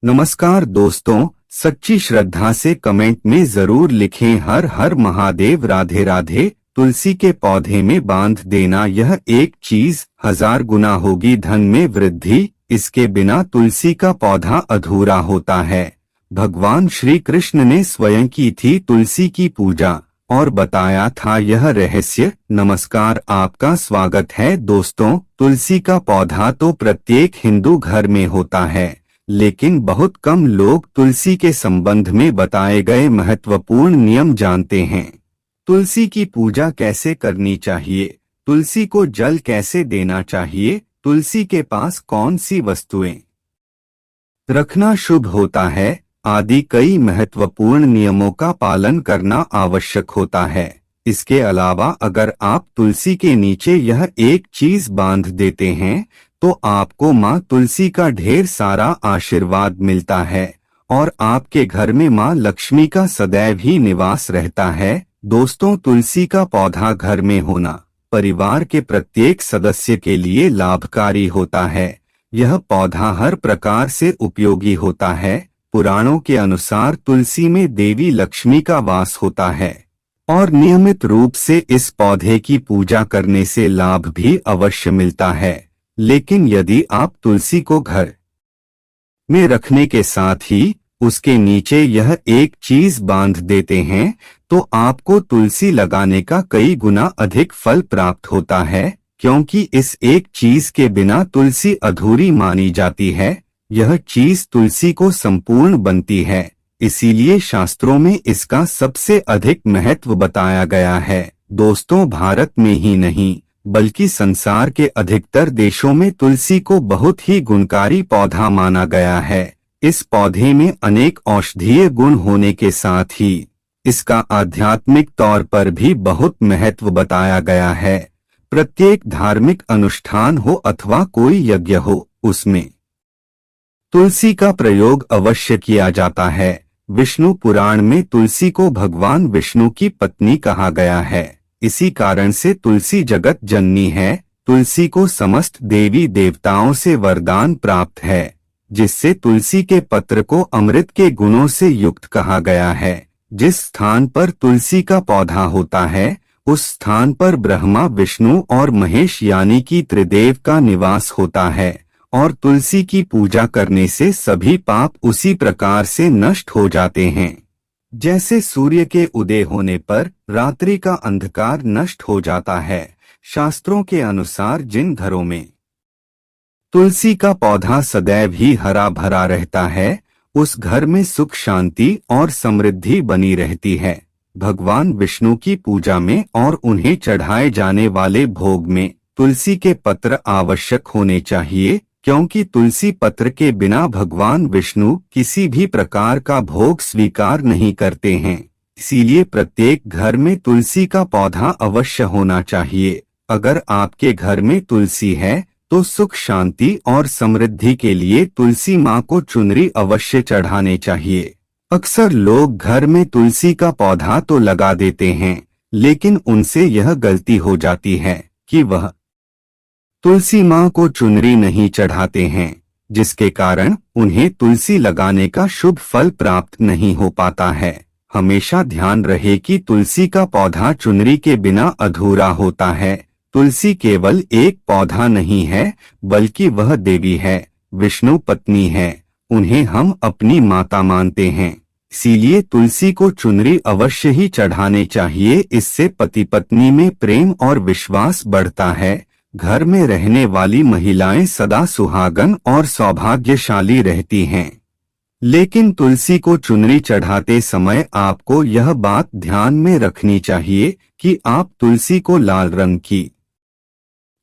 नमस्कार दोस्तों, सच्ची श्रद्धा से कमेंट में जरूर लिखें हर हर महादेव, राधे राधे। तुलसी के पौधे में बांध देना यह एक चीज 1000 गुना होगी धन में वृद्धि। इसके बिना तुलसी का पौधा अधूरा होता है। भगवान श्री कृष्ण ने स्वयं की थी तुलसी की पूजा और बताया था यह रहस्य। नमस्कार, आपका स्वागत है दोस्तों। तुलसी का पौधा तो प्रत्येक हिंदू घर में होता है, लेकिन बहुत कम लोग तुलसी के संबंध में बताए गए महत्वपूर्ण नियम जानते हैं। तुलसी की पूजा कैसे करनी चाहिए, तुलसी को जल कैसे देना चाहिए, तुलसी के पास कौन सी वस्तुएं रखना शुभ होता है आदि कई महत्वपूर्ण नियमों का पालन करना आवश्यक होता है। इसके अलावा अगर आप तुलसी के नीचे यह एक चीज बांध देते हैं तो आपको माँ तुलसी का ढेर सारा आशीर्वाद मिलता है और आपके घर में माँ लक्ष्मी का सदैव ही निवास रहता है। दोस्तों, तुलसी का पौधा घर में होना परिवार के प्रत्येक सदस्य के लिए लाभकारी होता है। यह पौधा हर प्रकार से उपयोगी होता है। पुराणों के अनुसार तुलसी में देवी लक्ष्मी का वास होता है और नियमित रूप से इस पौधे की पूजा करने से लाभ भी अवश्य मिलता है। लेकिन यदि आप तुलसी को घर में रखने के साथ ही उसके नीचे यह एक चीज बांध देते हैं तो आपको तुलसी लगाने का कई गुना अधिक फल प्राप्त होता है, क्योंकि इस एक चीज के बिना तुलसी अधूरी मानी जाती है। यह चीज तुलसी को संपूर्ण बनती है, इसीलिए शास्त्रों में इसका सबसे अधिक महत्व बताया गया है। दोस्तों, भारत में ही नहीं बल्कि संसार के अधिकतर देशों में तुलसी को बहुत ही गुणकारी पौधा माना गया है। इस पौधे में अनेक औषधीय गुण होने के साथ ही इसका आध्यात्मिक तौर पर भी बहुत महत्व बताया गया है। प्रत्येक धार्मिक अनुष्ठान हो अथवा कोई यज्ञ हो, उसमें तुलसी का प्रयोग अवश्य किया जाता है। विष्णु पुराण में तुलसी को भगवान विष्णु की पत्नी कहा गया है। इसी कारण से तुलसी जगत जननी है। तुलसी को समस्त देवी देवताओं से वरदान प्राप्त है, जिससे तुलसी के पत्र को अमृत के गुणों से युक्त कहा गया है। जिस स्थान पर तुलसी का पौधा होता है उस स्थान पर ब्रह्मा, विष्णु और महेश यानी कि त्रिदेव का निवास होता है और तुलसी की पूजा करने से सभी पाप उसी प्रकार से नष्ट हो जाते हैं। जैसे सूर्य के उदय होने पर रात्रि का अंधकार नष्ट हो जाता है। शास्त्रों के अनुसार जिन घरों में तुलसी का पौधा सदैव ही हरा भरा रहता है उस घर में सुख, शांति और समृद्धि बनी रहती है। भगवान विष्णु की पूजा में और उन्हें चढ़ाए जाने वाले भोग में तुलसी के पत्र आवश्यक होने चाहिए, क्योंकि तुलसी पत्र के बिना भगवान विष्णु किसी भी प्रकार का भोग स्वीकार नहीं करते हैं। इसीलिए प्रत्येक घर में तुलसी का पौधा अवश्य होना चाहिए। अगर आपके घर में तुलसी है तो सुख, शांति और समृद्धि के लिए तुलसी माँ को चुनरी अवश्य चढ़ाने चाहिए। अक्सर लोग घर में तुलसी का पौधा तो लगा देते हैं, लेकिन उनसे यह गलती हो जाती है कि वह तुलसी माँ को चुनरी नहीं चढ़ाते हैं, जिसके कारण उन्हें तुलसी लगाने का शुभ फल प्राप्त नहीं हो पाता है। हमेशा ध्यान रहे कि तुलसी का पौधा चुनरी के बिना अधूरा होता है। तुलसी केवल एक पौधा नहीं है, बल्कि वह देवी है, विष्णु पत्नी है। उन्हें हम अपनी माता मानते हैं, इसीलिए तुलसी को चुनरी अवश्य ही चढ़ाने चाहिए। इससे पति पत्नी में प्रेम और विश्वास बढ़ता है। घर में रहने वाली महिलाएं सदा सुहागन और सौभाग्यशाली रहती हैं। लेकिन तुलसी को चुनरी चढ़ाते समय आपको यह बात ध्यान में रखनी चाहिए कि आप तुलसी को लाल रंग की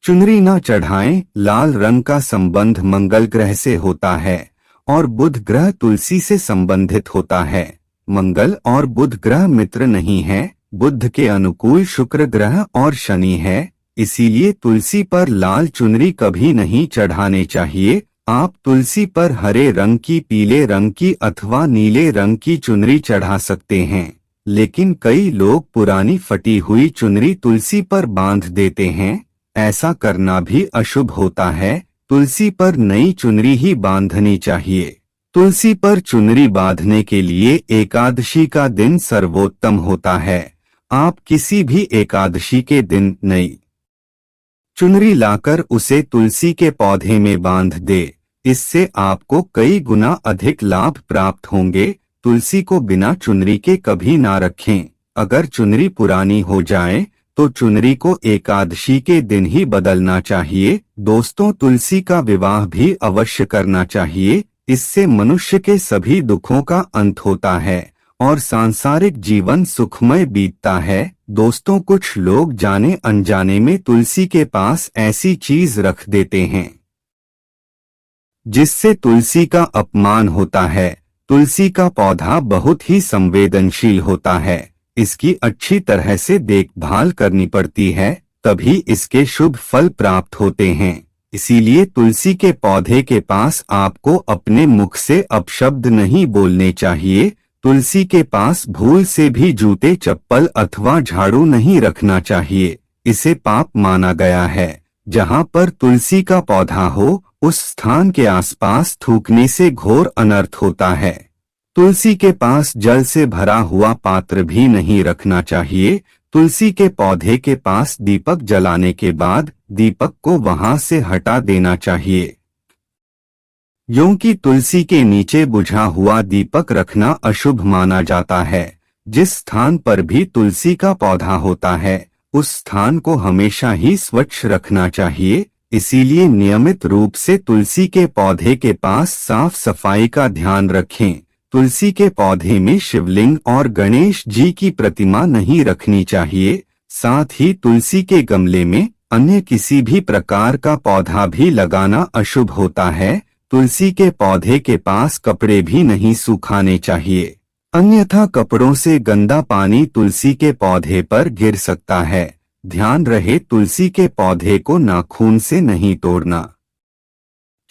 चुनरी न चढ़ाएं। लाल रंग का संबंध मंगल ग्रह से होता है और बुध ग्रह तुलसी से संबंधित होता है। मंगल और बुध ग्रह मित्र नहीं है। बुध के अनुकूल शुक्र ग्रह और शनि है। इसीलिए तुलसी पर लाल चुनरी कभी नहीं चढ़ाने चाहिए। आप तुलसी पर हरे रंग की, पीले रंग की अथवा नीले रंग की चुनरी चढ़ा सकते हैं। लेकिन कई लोग पुरानी फटी हुई चुनरी तुलसी पर बांध देते हैं। ऐसा करना भी अशुभ होता है। तुलसी पर नई चुनरी ही बांधनी चाहिए। तुलसी पर चुनरी बांधने के लिए एकादशी का दिन सर्वोत्तम होता है। आप किसी भी एकादशी के दिन नई चुनरी लाकर उसे तुलसी के पौधे में बांध दे। इससे आपको कई गुना अधिक लाभ प्राप्त होंगे। तुलसी को बिना चुनरी के कभी ना रखें। अगर चुनरी पुरानी हो जाए तो चुनरी को एकादशी के दिन ही बदलना चाहिए। दोस्तों, तुलसी का विवाह भी अवश्य करना चाहिए। इससे मनुष्य के सभी दुखों का अंत होता है और सांसारिक जीवन सुखमय बीतता है। दोस्तों, कुछ लोग जाने अनजाने में तुलसी के पास ऐसी चीज रख देते हैं जिससे तुलसी का अपमान होता है। तुलसी का पौधा बहुत ही संवेदनशील होता है। इसकी अच्छी तरह से देखभाल करनी पड़ती है, तभी इसके शुभ फल प्राप्त होते हैं। इसीलिए तुलसी के पौधे के पास आपको अपने मुख से अपशब्द नहीं बोलने चाहिए। तुलसी के पास भूल से भी जूते, चप्पल अथवा झाड़ू नहीं रखना चाहिए। इसे पाप माना गया है। जहाँ पर तुलसी का पौधा हो उस स्थान के आसपास थूकने से घोर अनर्थ होता है। तुलसी के पास जल से भरा हुआ पात्र भी नहीं रखना चाहिए। तुलसी के पौधे के पास दीपक जलाने के बाद दीपक को वहां से हटा देना चाहिए, क्योंकि तुलसी के नीचे बुझा हुआ दीपक रखना अशुभ माना जाता है। जिस स्थान पर भी तुलसी का पौधा होता है उस स्थान को हमेशा ही स्वच्छ रखना चाहिए। इसीलिए नियमित रूप से तुलसी के पौधे के पास साफ सफाई का ध्यान रखें। तुलसी के पौधे में शिवलिंग और गणेश जी की प्रतिमा नहीं रखनी चाहिए। साथ ही तुलसी के गमले में अन्य किसी भी प्रकार का पौधा भी लगाना अशुभ होता है। तुलसी के पौधे के पास कपड़े भी नहीं सुखाने चाहिए, अन्यथा कपड़ों से गंदा पानी तुलसी के पौधे पर गिर सकता है। ध्यान रहे, तुलसी के पौधे को नाखून से नहीं तोड़ना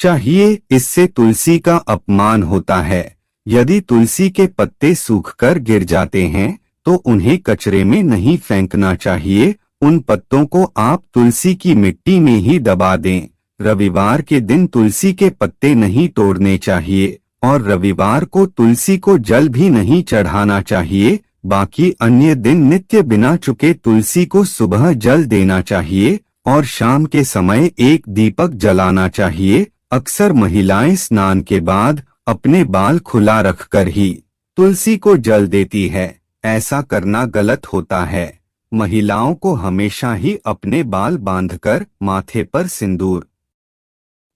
चाहिए, इससे तुलसी का अपमान होता है। यदि तुलसी के पत्ते सूखकर गिर जाते हैं तो उन्हें कचरे में नहीं फेंकना चाहिए। उन पत्तों को आप तुलसी की मिट्टी में ही दबा दें। रविवार के दिन तुलसी के पत्ते नहीं तोड़ने चाहिए और रविवार को तुलसी को जल भी नहीं चढ़ाना चाहिए। बाकी अन्य दिन नित्य बिना चुके तुलसी को सुबह जल देना चाहिए और शाम के समय एक दीपक जलाना चाहिए। अक्सर महिलाएं स्नान के बाद अपने बाल खुला रखकर ही तुलसी को जल देती है। ऐसा करना गलत होता है। महिलाओं को हमेशा ही अपने बाल बांधकर माथे पर सिंदूर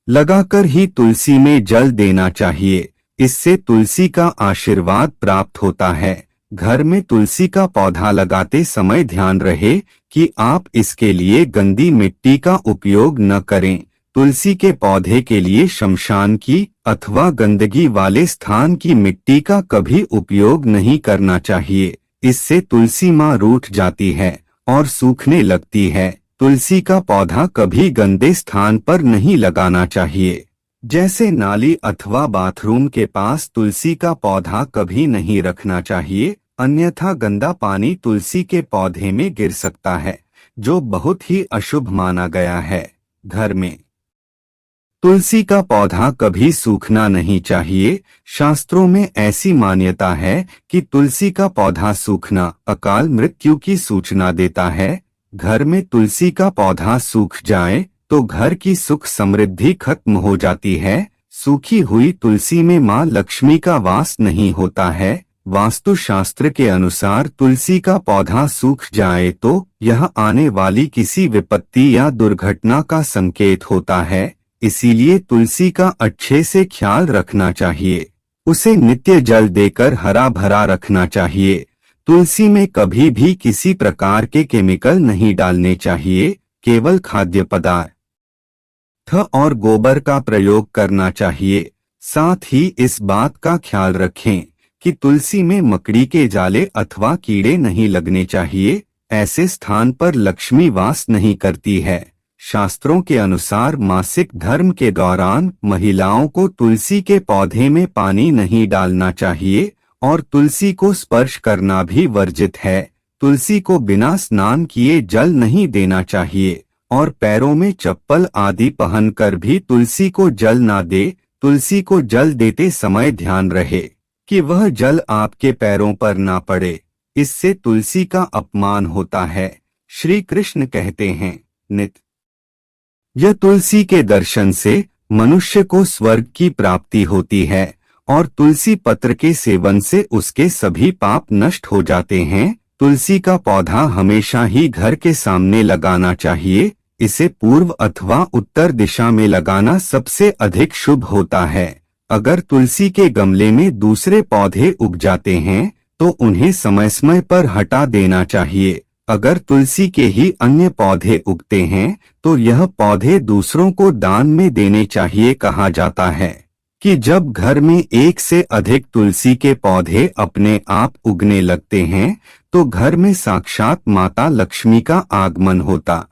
लगाकर ही तुलसी में जल देना चाहिए। इससे तुलसी का आशीर्वाद प्राप्त होता है। घर में तुलसी का पौधा लगाते समय ध्यान रहे कि आप इसके लिए गंदी मिट्टी का उपयोग न करें। तुलसी के पौधे के लिए शमशान की अथवा गंदगी वाले स्थान की मिट्टी का कभी उपयोग नहीं करना चाहिए। इससे तुलसी माँ रूठ जाती है और सूखने लगती है। तुलसी का पौधा कभी गंदे स्थान पर नहीं लगाना चाहिए, जैसे नाली अथवा बाथरूम के पास तुलसी का पौधा कभी नहीं रखना चाहिए, अन्यथा गंदा पानी तुलसी के पौधे में गिर सकता है, जो बहुत ही अशुभ माना गया है। घर में तुलसी का पौधा कभी सूखना नहीं चाहिए। शास्त्रों में ऐसी मान्यता है कि तुलसी का पौधा सूखना अकाल मृत्यु की सूचना देता है। घर में तुलसी का पौधा सूख जाए तो घर की सुख समृद्धि खत्म हो जाती है। सूखी हुई तुलसी में मां लक्ष्मी का वास नहीं होता है। वास्तु शास्त्र के अनुसार तुलसी का पौधा सूख जाए तो यह आने वाली किसी विपत्ति या दुर्घटना का संकेत होता है। इसीलिए तुलसी का अच्छे से ख्याल रखना चाहिए। उसे नित्य जल देकर हरा भरा रखना चाहिए। तुलसी में कभी भी किसी प्रकार के केमिकल नहीं डालने चाहिए। केवल खाद्य पदार्थ और गोबर का प्रयोग करना चाहिए। साथ ही इस बात का ख्याल रखें कि तुलसी में मकड़ी के जाले अथवा कीड़े नहीं लगने चाहिए। ऐसे स्थान पर लक्ष्मी वास नहीं करती है। शास्त्रों के अनुसार मासिक धर्म के दौरान महिलाओं को तुलसी के पौधे में पानी नहीं डालना चाहिए और तुलसी को स्पर्श करना भी वर्जित है। तुलसी को बिना स्नान किए जल नहीं देना चाहिए और पैरों में चप्पल आदि पहनकर भी तुलसी को जल ना दे। तुलसी को जल देते समय ध्यान रहे कि वह जल आपके पैरों पर ना पड़े, इससे तुलसी का अपमान होता है। श्री कृष्ण कहते हैं, नित यह तुलसी के दर्शन से मनुष्य को स्वर्ग की प्राप्ति होती है और तुलसी पत्र के सेवन से उसके सभी पाप नष्ट हो जाते हैं। तुलसी का पौधा हमेशा ही घर के सामने लगाना चाहिए। इसे पूर्व अथवा उत्तर दिशा में लगाना सबसे अधिक शुभ होता है। अगर तुलसी के गमले में दूसरे पौधे उग जाते हैं तो उन्हें समय समय पर हटा देना चाहिए। अगर तुलसी के ही अन्य पौधे उगते हैं तो यह पौधे दूसरों को दान में देने चाहिए। कहा जाता है कि जब घर में एक से अधिक तुलसी के पौधे अपने आप उगने लगते हैं तो घर में साक्षात माता लक्ष्मी का आगमन होता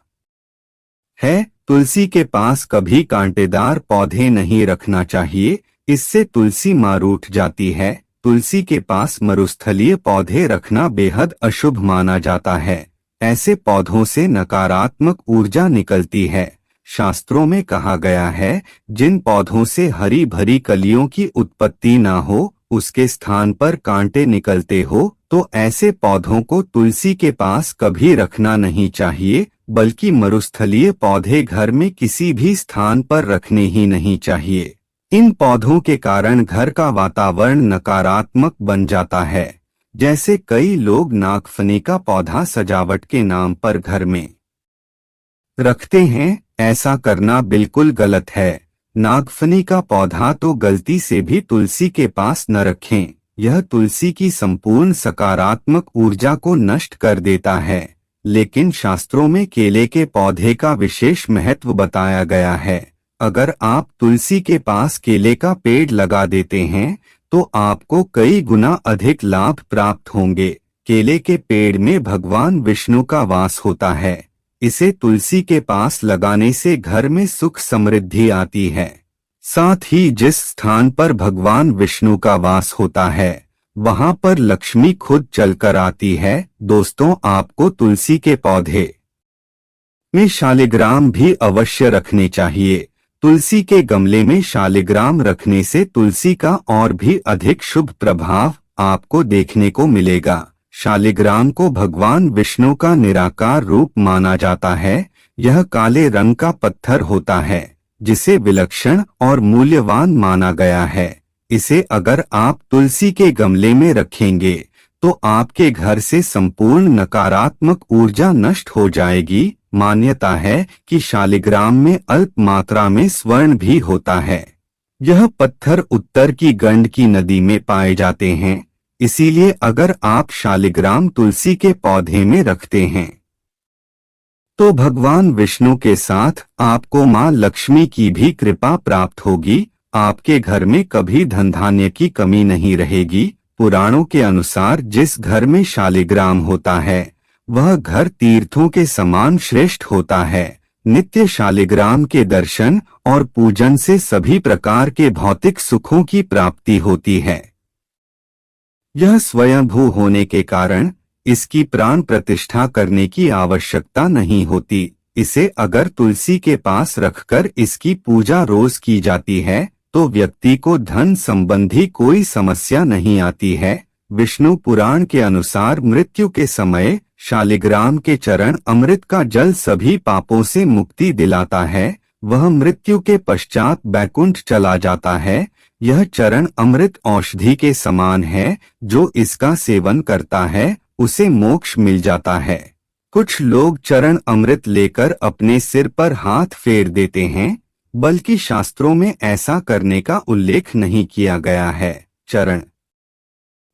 है। तुलसी के पास कभी कांटेदार पौधे नहीं रखना चाहिए, इससे तुलसी मां रूठ जाती है। तुलसी के पास मरुस्थलीय पौधे रखना बेहद अशुभ माना जाता है। ऐसे पौधों से नकारात्मक ऊर्जा निकलती है। शास्त्रों में कहा गया है, जिन पौधों से हरी भरी कलियों की उत्पत्ति ना हो, उसके स्थान पर कांटे निकलते हो, तो ऐसे पौधों को तुलसी के पास कभी रखना नहीं चाहिए, बल्कि मरुस्थलीय पौधे घर में किसी भी स्थान पर रखने ही नहीं चाहिए। इन पौधों के कारण घर का वातावरण नकारात्मक बन जाता है। जैसे कई लोग नागफनी का पौधा सजावट के नाम पर घर में रखते हैं, ऐसा करना बिल्कुल गलत है। नागफनी का पौधा तो गलती से भी तुलसी के पास न रखें। यह तुलसी की संपूर्ण सकारात्मक ऊर्जा को नष्ट कर देता है। लेकिन शास्त्रों में केले के पौधे का विशेष महत्व बताया गया है। अगर आप तुलसी के पास केले का पेड़ लगा देते हैं तो आपको कई गुना अधिक लाभ प्राप्त होंगे। केले के पेड़ में भगवान विष्णु का वास होता है। इसे तुलसी के पास लगाने से घर में सुख समृद्धि आती है। साथ ही जिस स्थान पर भगवान विष्णु का वास होता है वहां पर लक्ष्मी खुद चलकर आती है। दोस्तों, आपको तुलसी के पौधे में शालिग्राम भी अवश्य रखने चाहिए। तुलसी के गमले में शालिग्राम रखने से तुलसी का और भी अधिक शुभ प्रभाव आपको देखने को मिलेगा। शालिग्राम को भगवान विष्णु का निराकार रूप माना जाता है। यह काले रंग का पत्थर होता है जिसे विलक्षण और मूल्यवान माना गया है। इसे अगर आप तुलसी के गमले में रखेंगे तो आपके घर से संपूर्ण नकारात्मक ऊर्जा नष्ट हो जाएगी। मान्यता है कि शालिग्राम में अल्प मात्रा में स्वर्ण भी होता है। यह पत्थर उत्तर की गंडकी नदी में पाए जाते हैं। इसीलिए अगर आप शालिग्राम तुलसी के पौधे में रखते हैं तो भगवान विष्णु के साथ आपको मां लक्ष्मी की भी कृपा प्राप्त होगी। आपके घर में कभी धन धान्य की कमी नहीं रहेगी। पुराणों के अनुसार जिस घर में शालिग्राम होता है वह घर तीर्थों के समान श्रेष्ठ होता है। नित्य शालिग्राम के दर्शन और पूजन से सभी प्रकार के भौतिक सुखों की प्राप्ति होती है। यह स्वयंभू होने के कारण इसकी प्राण प्रतिष्ठा करने की आवश्यकता नहीं होती। इसे अगर तुलसी के पास रखकर इसकी पूजा रोज की जाती है तो व्यक्ति को धन संबंधी कोई समस्या नहीं आती है। विष्णु पुराण के अनुसार मृत्यु के समय शालिग्राम के चरण अमृत का जल सभी पापों से मुक्ति दिलाता है। वह मृत्यु के पश्चात बैकुंठ चला जाता है। यह चरण अमृत औषधि के समान है। जो इसका सेवन करता है उसे मोक्ष मिल जाता है। कुछ लोग चरण अमृत लेकर अपने सिर पर हाथ फेर देते हैं, बल्कि शास्त्रों में ऐसा करने का उल्लेख नहीं किया गया है। चरण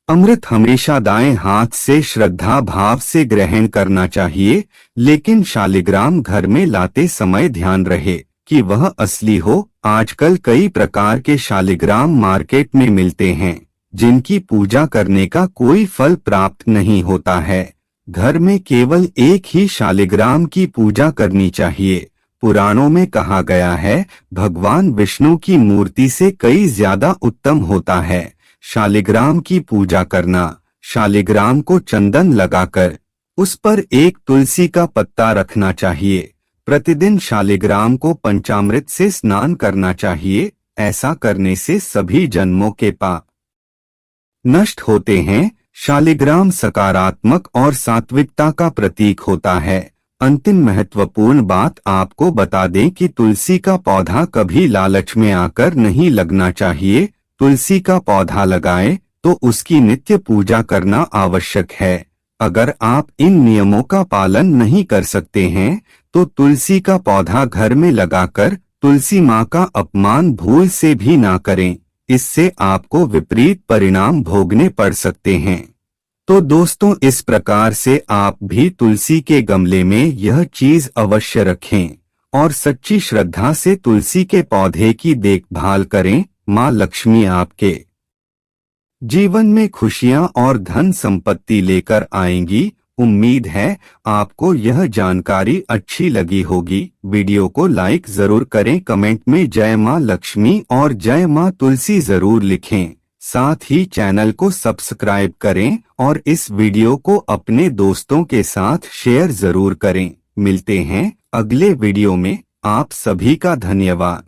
अमृत हमेशा दाएं हाथ से श्रद्धा भाव से ग्रहण करना चाहिए, लेकिन शालिग्राम घर में लाते समय ध्यान रहे कि वह असली हो। आजकल कई प्रकार के शालिग्राम मार्केट में मिलते हैं जिनकी पूजा करने का कोई फल प्राप्त नहीं होता है। घर में केवल एक ही शालिग्राम की पूजा करनी चाहिए। पुराणों में कहा गया है, भगवान विष्णु की मूर्ति से कई ज्यादा उत्तम होता है शालिग्राम की पूजा करना। शालिग्राम को चंदन लगाकर उस पर एक तुलसी का पत्ता रखना चाहिए। प्रतिदिन शालिग्राम को पंचामृत से स्नान करना चाहिए। ऐसा करने से सभी जन्मों के पाप नष्ट होते हैं। शालिग्राम सकारात्मक और सात्विकता का प्रतीक होता है। अंतिम महत्वपूर्ण बात आपको बता दें कि तुलसी का पौधा कभी लालच में आकर नहीं लगना चाहिए। तुलसी का पौधा लगाएं तो उसकी नित्य पूजा करना आवश्यक है। अगर आप इन नियमों का पालन नहीं कर सकते हैं तो तुलसी का पौधा घर में लगाकर तुलसी माँ का अपमान भूल से भी ना करें, इससे आपको विपरीत परिणाम भोगने पड़ सकते हैं। तो दोस्तों, इस प्रकार से आप भी तुलसी के गमले में यह चीज अवश्य रखें और सच्ची श्रद्धा से तुलसी के पौधे की देखभाल करें। माँ लक्ष्मी आपके जीवन में खुशियां और धन संपत्ति लेकर आएंगी। उम्मीद है आपको यह जानकारी अच्छी लगी होगी। वीडियो को लाइक जरूर करें, कमेंट में जय माँ लक्ष्मी और जय माँ तुलसी जरूर लिखें। साथ ही चैनल को सब्सक्राइब करें और इस वीडियो को अपने दोस्तों के साथ शेयर जरूर करें। मिलते हैं अगले वीडियो में। आप सभी का धन्यवाद।